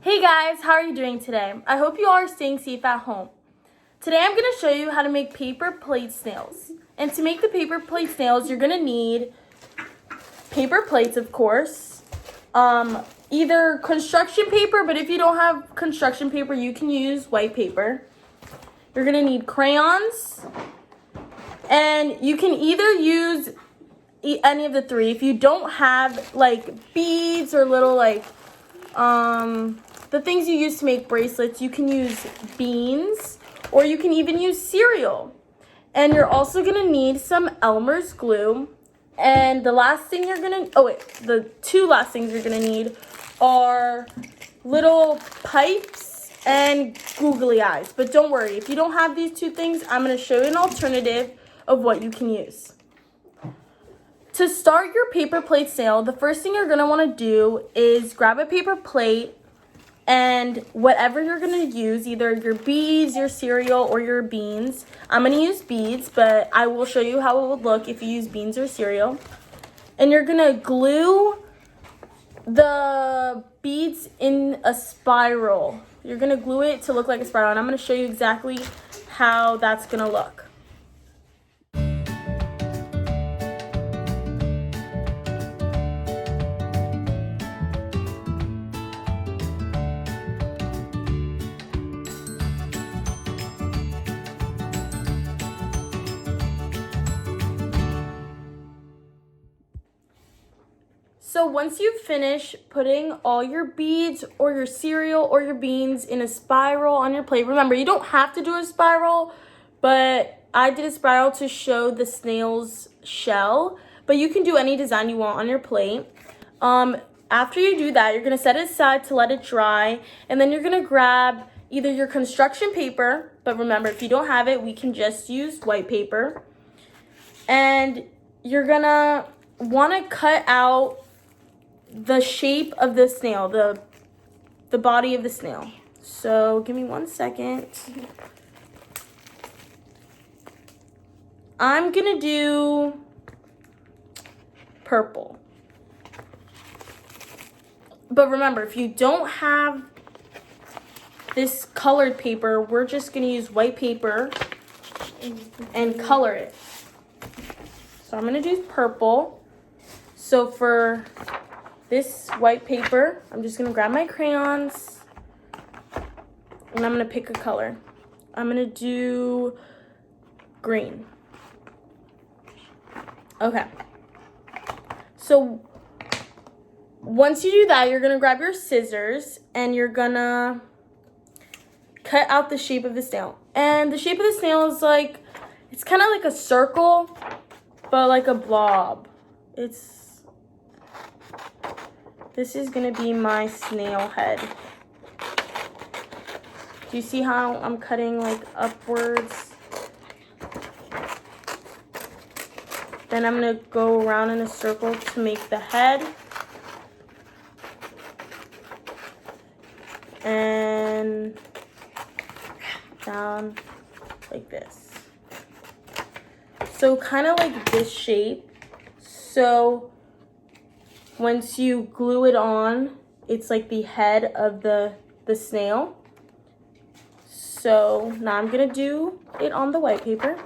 Hey guys, how are you doing today? I hope you all are staying safe at home. Today I'm going to show you how to make paper plate snails. And to make the paper plate snails, you're going to need paper plates, of course. Either construction paper, but if you don't have construction paper, you can use white paper. You're going to need crayons. And you can either use any of the three. If you don't have like beads or little the things you use to make bracelets, you can use beans or you can even use cereal. And you're also going to need some Elmer's glue. And the last thing the two last things you're going to need are little pipes and googly eyes. But don't worry, if you don't have these two things, I'm going to show you an alternative of what you can use. To start your paper plate snail, the first thing you're going to want to do is grab a paper plate and whatever you're going to use, either your beads, your cereal, or your beans. I'm going to use beads, but I will show you how it would look if you use beans or cereal. And you're going to glue the beads in a spiral. You're going to glue it to look like a spiral, and I'm going to show you exactly how that's going to look. So once you finish putting all your beads or your cereal or your beans in a spiral on your plate, remember, you don't have to do a spiral, but I did a spiral to show the snail's shell, but you can do any design you want on your plate. After you do that, you're going to set it aside to let it dry, and then you're going to grab either your construction paper, but remember, if you don't have it, we can just use white paper, and you're going to want to cut out the shape of the snail, the body of the snail. So give me 1 second. I'm gonna do purple. But remember, if you don't have this colored paper, we're just gonna use white paper and color it. So I'm gonna do purple. So for this white paper, I'm just going to grab my crayons and I'm going to pick a color. I'm going to do green. Okay. So once you do that, you're going to grab your scissors and you're going to cut out the shape of the snail. And the shape of the snail is it's kind of like a circle, but like a blob. This is going to be my snail head. Do you see how I'm cutting upwards? Then I'm going to go around in a circle to make the head. And down like this. So kind of like this shape. So once you glue it on, it's like the head of the snail. So now I'm gonna do it on the white paper.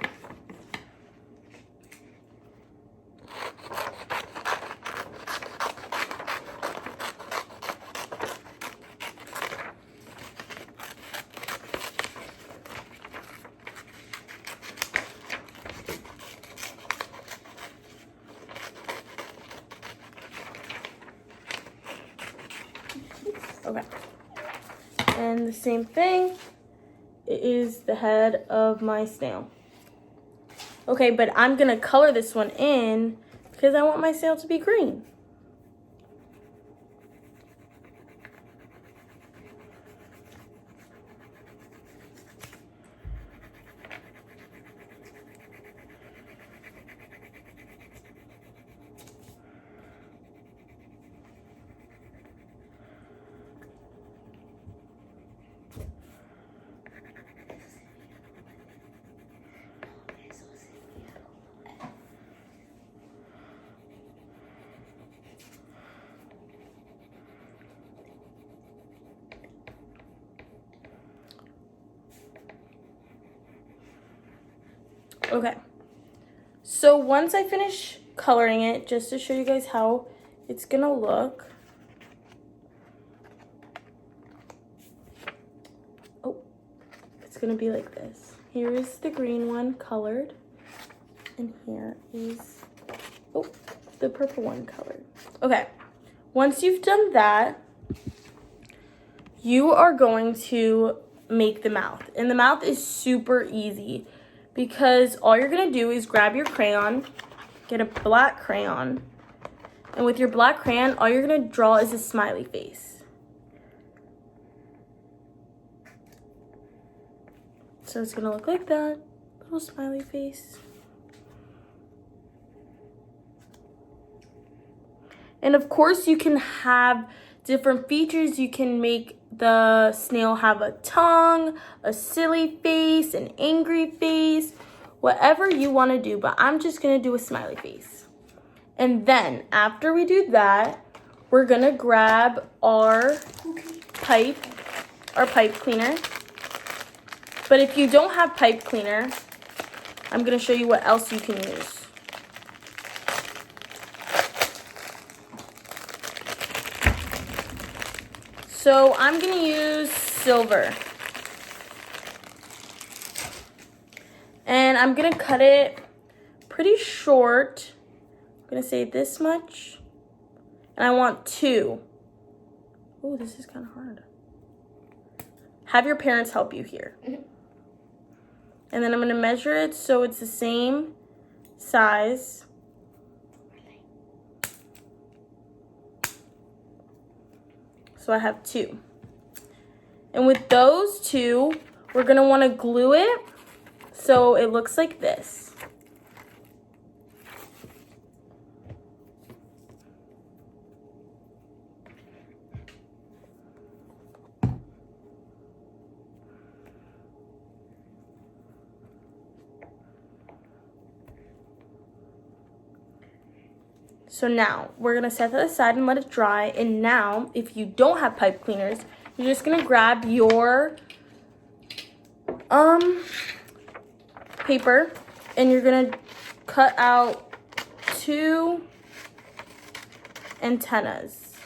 Okay, and the same thing, it is the head of my snail. Okay, but I'm gonna color this one in because I want my snail to be green. Okay. So once I finish coloring it, just to show you guys how it's gonna look. Oh, it's gonna be like this. Here is the green one colored. And here is, oh, the purple one colored. Okay, once you've done that, you are going to make the mouth. And the mouth is super easy because all you're gonna do is grab your crayon, get a black crayon, and with your black crayon, all you're gonna draw is a smiley face. So it's gonna look like that, little smiley face. And of course, you can have different features. You can make the snail have a tongue, a silly face, an angry face, whatever you want to do. But I'm just going to do a smiley face. And then after we do that, we're going to grab our pipe cleaner. But if you don't have pipe cleaner, I'm going to show you what else you can use. So I'm gonna use silver. And I'm gonna cut it pretty short. I'm gonna say this much. And I want 2. Oh, this is kind of hard. Have your parents help you here. And then I'm gonna measure it so it's the same size. So I have 2. And with those 2, we're gonna wanna glue it so it looks like this. So now we're gonna set that aside and let it dry. And now, if you don't have pipe cleaners, you're just gonna grab your paper and you're gonna cut out 2 antennas.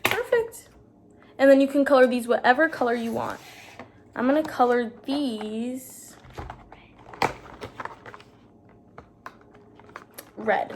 Perfect. And then you can color these whatever color you want. I'm gonna color these red.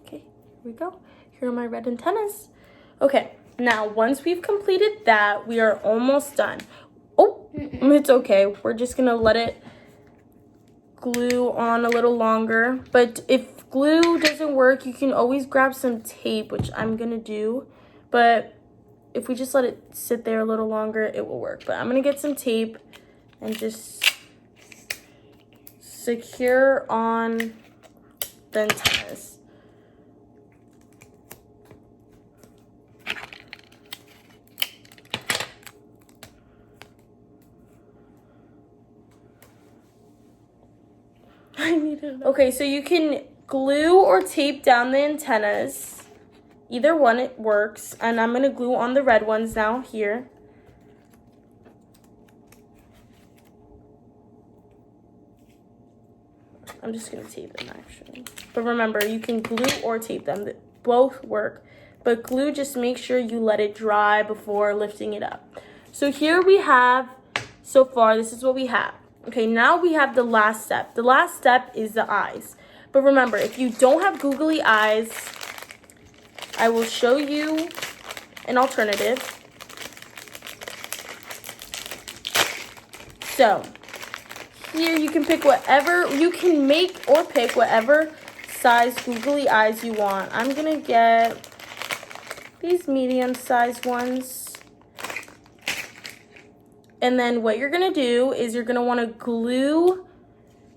Okay, here we go. Here are my red antennas. Okay, now once we've completed that, we are almost done. Oh, it's okay. We're just gonna let it glue on a little longer. But if glue doesn't work, you can always grab some tape, which I'm gonna do. But if we just let it sit there a little longer, it will work. But I'm gonna get some tape and just secure on the antennas. Okay, so you can glue or tape down the antennas. Either one, it works. And I'm gonna glue on the red ones now here. I'm just gonna tape them actually. But remember, you can glue or tape them. Both work. But glue, just make sure you let it dry before lifting it up. So here we have, so far, this is what we have. Okay, now we have the last step. The last step is the eyes. But remember, if you don't have googly eyes, I will show you an alternative. So, here you can pick whatever, you can make or pick whatever size googly eyes you want. I'm gonna get these medium-sized ones. And then what you're gonna do is you're gonna wanna glue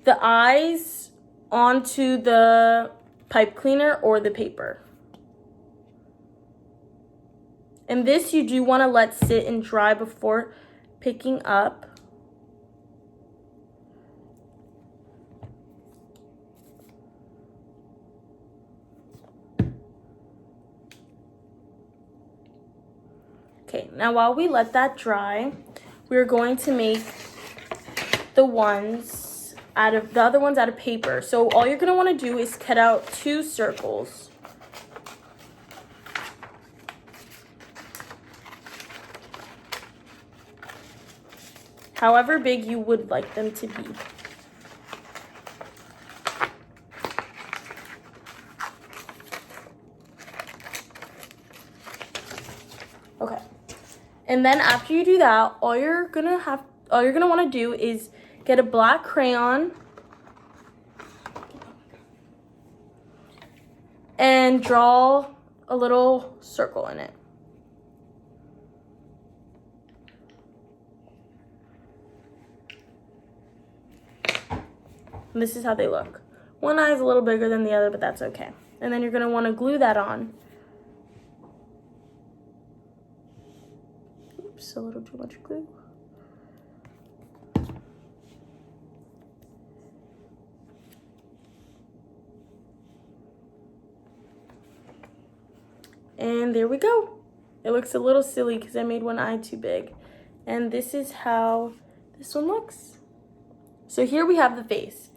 the eyes onto the pipe cleaner or the paper. And this you do want to let sit and dry before picking up. Okay, now while we let that dry, we're going to make the other ones out of paper. So all you're going to want to do is cut out 2 circles. However big you would like them to be. Okay. And then after you do that, all you're gonna want to do is get a black crayon and draw a little circle in it. And this is how they look. One eye is a little bigger than the other, but that's okay. And then you're going to want to glue that on. Oops, a little too much glue. And there we go. It looks a little silly because I made one eye too big. And this is how this one looks. So here we have the face.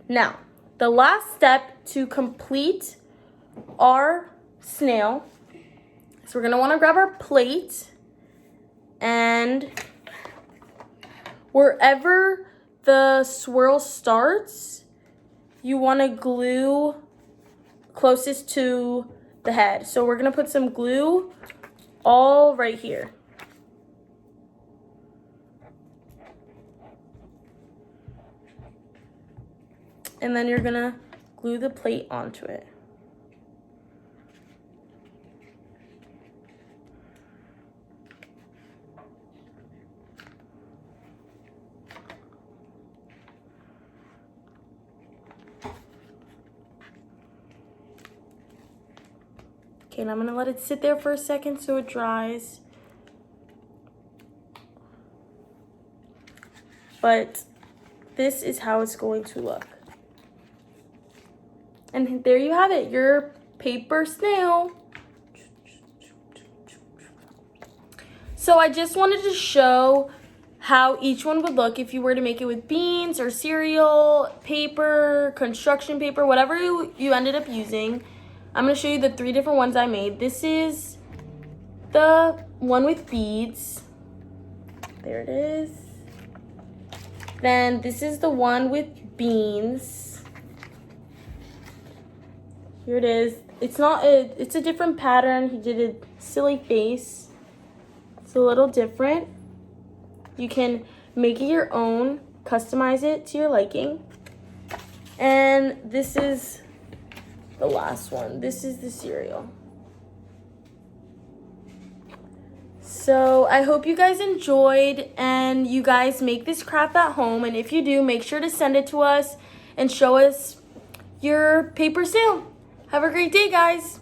Now, the last step to complete our snail, so we're going to want to grab our plate, and wherever the swirl starts, you want to glue closest to the head. So we're going to put some glue all right here. And then you're gonna glue the plate onto it. Okay, and I'm gonna let it sit there for a second so it dries. But this is how it's going to look. And there you have it, your paper snail. So I just wanted to show how each one would look if you were to make it with beans or cereal, paper, construction paper, whatever you ended up using. I'm going to show you the 3 different ones I made. This is the one with beads. There it is. Then this is the one with beans. Here it is. It's a different pattern. He did a silly face. It's a little different. You can make it your own, customize it to your liking. And this is the last one. This is the cereal. So I hope you guys enjoyed and you guys make this craft at home. And if you do, make sure to send it to us and show us your paper snail. Have a great day, guys.